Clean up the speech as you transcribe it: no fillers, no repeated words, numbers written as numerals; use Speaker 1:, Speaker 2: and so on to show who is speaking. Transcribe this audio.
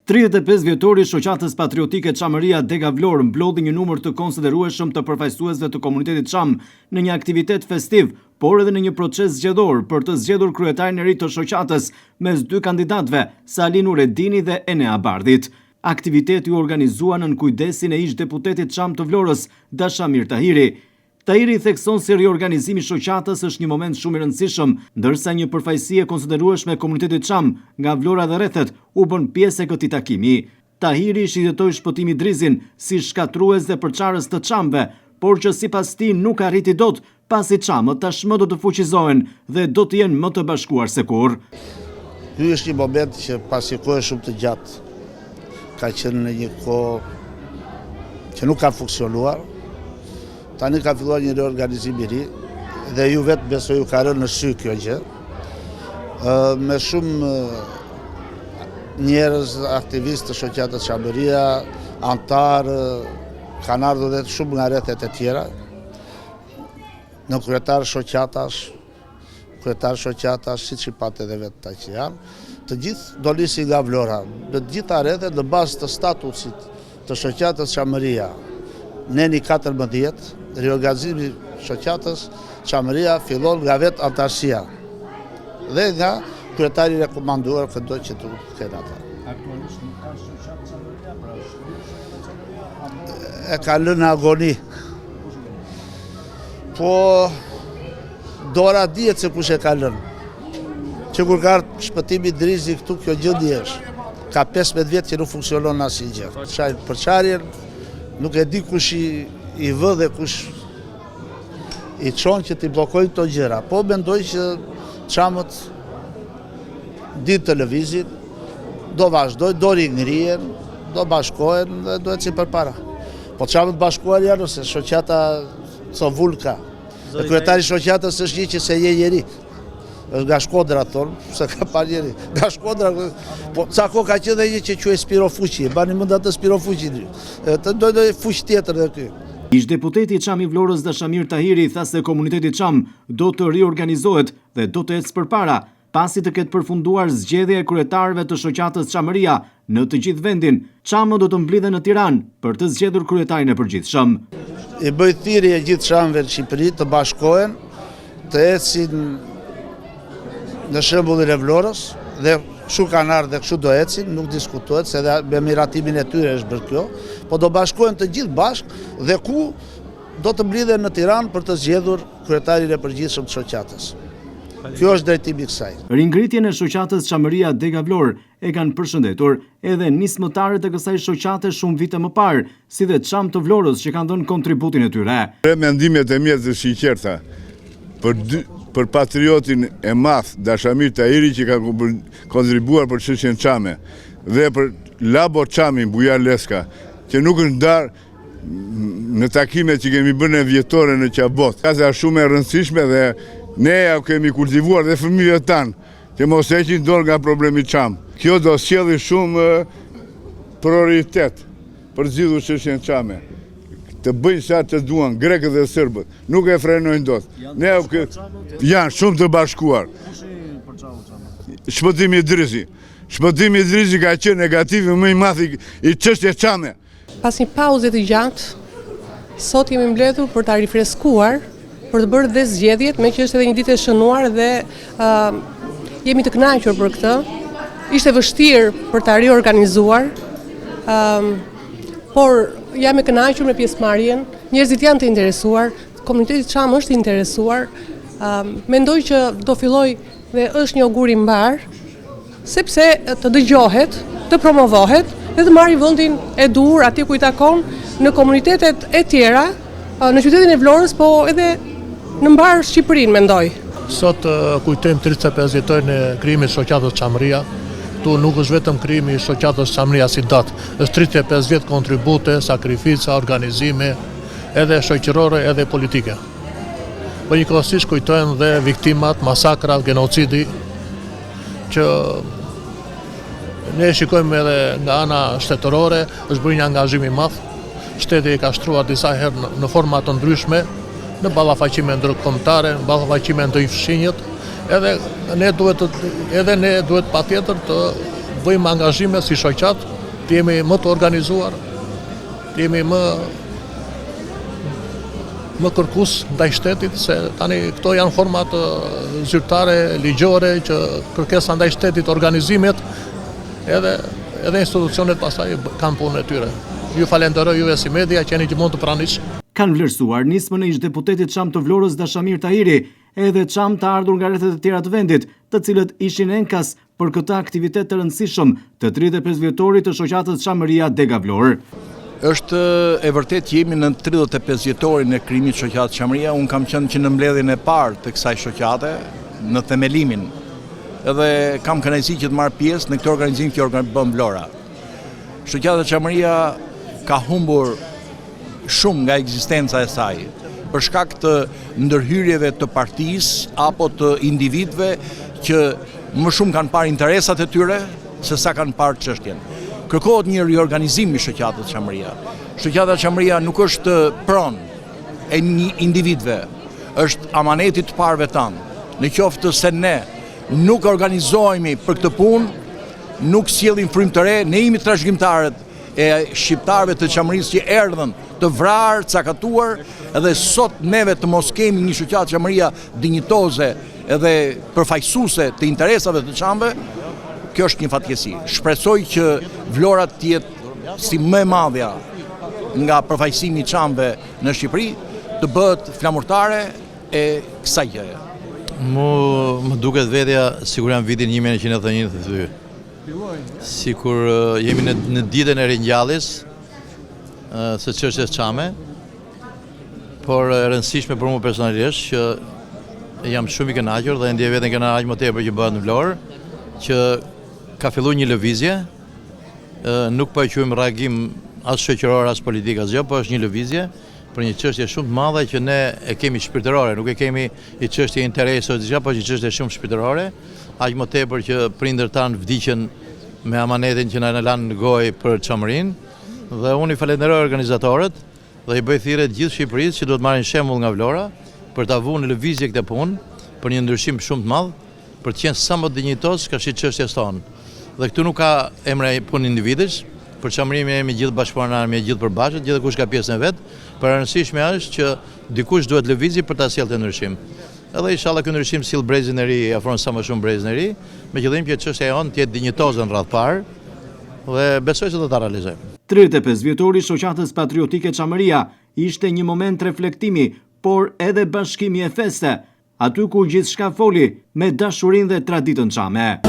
Speaker 1: 35 vjetori shoqatës patriotike Çamëria Dega Vlorë mblodhi një numër të konsiderueshëm të përfaqësuesve të komunitetit Çam në një aktivitet festiv, por edhe në një proces zgjedhor për të zgjedhur kryetarin e ri të shoqatës mes dy kandidatëve, Salin Nureddini dhe Enea Bardhit. Aktiviteti u organizua nën kujdesin e ish deputetit Çam të Vlorës, Dashamir Tahiri. Tahiri thekson se riorganizimi i shoqatës është një moment shumë i rëndësishëm, ndërsa një përfaqësi e konsiderueshme e komunitetit Çam nga Vlora dhe rrethet u bën pjesë e këtij takimi. Tahiri shqyrtoi shpëtimi Drizin si shkatrues dhe përçarës të Çamëve, por që sipas tij nuk arriti dot, pasi Çamët tashmë do të fuqizohen dhe do të jenë më të bashkuar se kurrë.
Speaker 2: Ky është një moment që pasi kohë shumë të gjatë ka qenë në një kohë që nuk ka funksionuar. Tani ka filluar një reorganizim i ri dhe ju vetë besoj ju ka rënë në sy kjo gjë. Me shumë njerëz aktivistë të shoqatës Çamëria, antarë, kanë ardhur dhe shumë nga rrethet e tjera. Në kryetar shoqatash, siç i patë edhe vetë ta që janë, të gjithë do nisin nga Vlora, në të gjitha rrethet në bazë të statusit të shoqatës Çamëria. Neni 14, riorganizimi shoqatës Çamëria fillon nga vetë antarësia dhe nga kryetari rekomanduar këdo që të kenë ata.
Speaker 1: Aktualisht nuk ka shoqatë Çamëria, pra
Speaker 2: e ka lënë agoni. Po dora dihet se kush e ka lënë. Që kur ka shpëtimi Drizi këtu kjo gjendje është. Ka 15 vjet që nuk funksionon asnjë gjë. Përçarjen nuk e di kush i vë dhe kush i çon që t'i bllokojnë këto gjëra. Po mendoj që Çamët ditë të lëvizin, do vazhdojnë, do ringrihen, do bashkohen dhe do ecin përpara. Po Çamët bashkuar janë ose shoqata Covulka. Dhe kryetari i shoqatës është një që se je njeri. Është nga Shkodra thonë, se ka pa njeri. Nga Shkodra, po ca kohë ka qenë dhe një që quhet Spirofuqi. Bani mend atë Spirofuqin. Të dojë fuqi tjetër dhe ky.
Speaker 1: Ish deputeti Çam i Vlorës Dashamir Tahiri tha se komuniteti Çam do të riorganizohet dhe do të ecë përpara, pasi të ketë përfunduar zgjedhja e kryetarëve të shoqatës Çamëria në të gjithë vendin. Çamët do të mblidhen në Tiranë për të zgjedhur kryetarin e përgjithshëm.
Speaker 2: I bëj thirrje gjithë Çamëve në Shqipëri të bashkohen, të ecin në shembullin e Vlorës dhe kështu kanë ardhur dhe kështu do ecin, nuk diskutohet se edhe me miratimin e tyre është bërë kjo, po do bashkohen të gjithë bashkë dhe ku do të mblidhen në Tiranë për të zgjedhur kryetarin e përgjithshëm të shoqatës. Kjo është drejtimi i kësaj.
Speaker 1: Ringritjen e shoqatës Çamëria Dega Vlorë e kanë përshëndetur edhe nismëtarët e kësaj shoqate shumë vite më parë, si dhe Çam të Vlorës që kanë dhënë kontributin e tyre.
Speaker 3: Mendimet e mia të sinqerta për patriotin e madh Dashamir Tahiri që ka kontribuar për çështjen Çame dhe për Labo Çamin Bujar Leska që nuk është ndar në takimet që kemi bërë vjetore në Qabot. Ka shumë e rëndësishme dhe ne ja kemi kultivuar dhe fëmijët tanë që mos heqin dorë nga problemi Çam. Kjo do sjellë shumë prioritet për zgjidhur çështjen Çame. Të bëjnë sa të duan grekët dhe serbët, nuk e frenojnë dot. Ne janë shumë të bashkuar. Shpëtimi i Drizi. Shpëtimi i Drizi ka qenë negativi më i madh i çështjes Çame.
Speaker 4: Pas një pauze të gjatë, sot jemi mbledhur për ta rifreskuar, për të bërë dhe zgjedhjet, me që është edhe një ditë e shënuar dhe jemi të kënaqur për këtë. Ishte vështirë për ta riorganizuar, por jam e kënaqur me pjesëmarrjen, njerëzit janë të interesuar, komuniteti Çam është i interesuar. Mendoj që do filloj dhe është një augur i mbar, sepse të dëgjohet, të promovohet dhe të marrë vendin e dur atje ku i takon në komunitetet e tjera, në qytetin e Vlorës, po edhe në mbar Shqipërinë, mendoj.
Speaker 5: Sot kujtojmë 35 vjetojnë e krijimit të shoqatës Çamëria. Tu nuk është vetëm krijimi i shoqatës Çamëria si datë, është 35 vjet kontribute, sakrifica, organizime, edhe shoqërore, edhe politike. Po njëkohësisht kujtojmë dhe viktimat, masakrat, genocidi, që ne shikojmë edhe nga ana shtetërore, është bërë një angazhim i madh. Shteti e ka shtruar disa herë në forma të ndryshme, në ballafaqime ndërkombëtare, në ballafaqime ndër fshinjët, edhe ne duhet patjetër të bëjmë angazhime si shoqat, të jemi më të organizuar, të jemi më kërkues ndaj shtetit, se tani këto janë format zyrtare, ligjore, që kërkesa ndaj shtetit, organizimet, edhe institucionet pastaj kanë punën e tyre. Ju falenderoj juve si media që jeni gjithmonë të pranishëm.
Speaker 1: Kanë vlerësuar nismën e ish-deputetit Çam të Vlorës Dashamir Tahiri, edhe Çam të ardhur nga rrethet e tjera të vendit, të cilët ishin enkas për këtë aktivitet të rëndësishëm të 35 vjetorit të shoqatës Çamëria Dega Vlorë.
Speaker 6: Është e vërtet jemi në 35 vjetorin e krijimit të shoqatës Çamëria. Unë kam qenë që në mbledhjen e parë të kësaj shoqate, në themelimin, edhe kam kënaqësi që të marr pjesë në këtë organizim që bën Vlora. Shoqata Çamëria ka humbur shumë nga ekzistenca e saj, për shkak të ndërhyrjeve të partisë apo të individëve që më shumë kanë parë interesat e tyre se sa kanë parë çështjen. Kërkohet një riorganizim i shoqatës Çamëria. Shoqata Çamëria nuk është pronë e një individëve, është amaneti të parëve tanë. Në qoftë se ne nuk organizohemi për këtë punë, nuk sjellim frymë të re, ne jemi trashëgimtarët e shqiptarëve të Çamërisë që erdhën të vrarë, cakatuar, edhe sot neve të mos kemi një shoqatë Çamëria dinjitoze edhe përfaqësuese të interesave të çamëve, kjo është një fatkeqësi. Shpresoj që Vlora të jetë si më e madhja nga përfaqësimi i çamëve në Shqipëri, të bëhet flamurtare e kësaj gjëje.
Speaker 7: Më duket vetja sikur janë vitin 1991 të thy. Sikur jemi në ditën e ringjalljes së çështjes çame, por e rëndësishme për mua personalisht që jam shumë i kënaqur dhe ndjej veten kënaq më tepër që bëhet në Vlorë, që ka filluar një lëvizje, nuk po e quajmë reagim as shoqëror as politik asgjë, po është një lëvizje për një çështje shumë të madhe që ne e kemi shpirtërore, nuk e kemi i çështje interesi ose diçka, po një çështje shumë shpirtërore, aq më tepër që prindërt tanë vdiqën me amanetin që na lanë në gojë për Çamërinë, dhe unë i falenderoj organizatorët dhe i bëj thirrje të gjithë Shqipërisë që duhet marrin shembull nga Vlora për ta vënë në lëvizje këtë punë për një ndryshim shumë të madh, për të qenë sa më dinjitoz ka shi çështjes tonë. Dhe këtu nuk ka emra punë individësh, për Çamërinë jemi gjithë bashkëpunëtarë, jemi gjithë përbashkët, gjithë kush ka pjesën e vet. Për rëndësishme është që dikush duhet lëvizje për ta sjellë të ndryshim. Edhe inshallah ky ndryshim sill brezin e ri, afron sa më shumë brezin e ri, me qëllim që çështja jonë të jetë dinjitoze në radh parë dhe besoj se do ta realizojmë.
Speaker 1: 35 vjetori shoqatës patriotike Çamëria ishte një moment reflektimi, por edhe bashkimi e feste, aty ku gjithçka foli me dashurinë dhe traditën çame.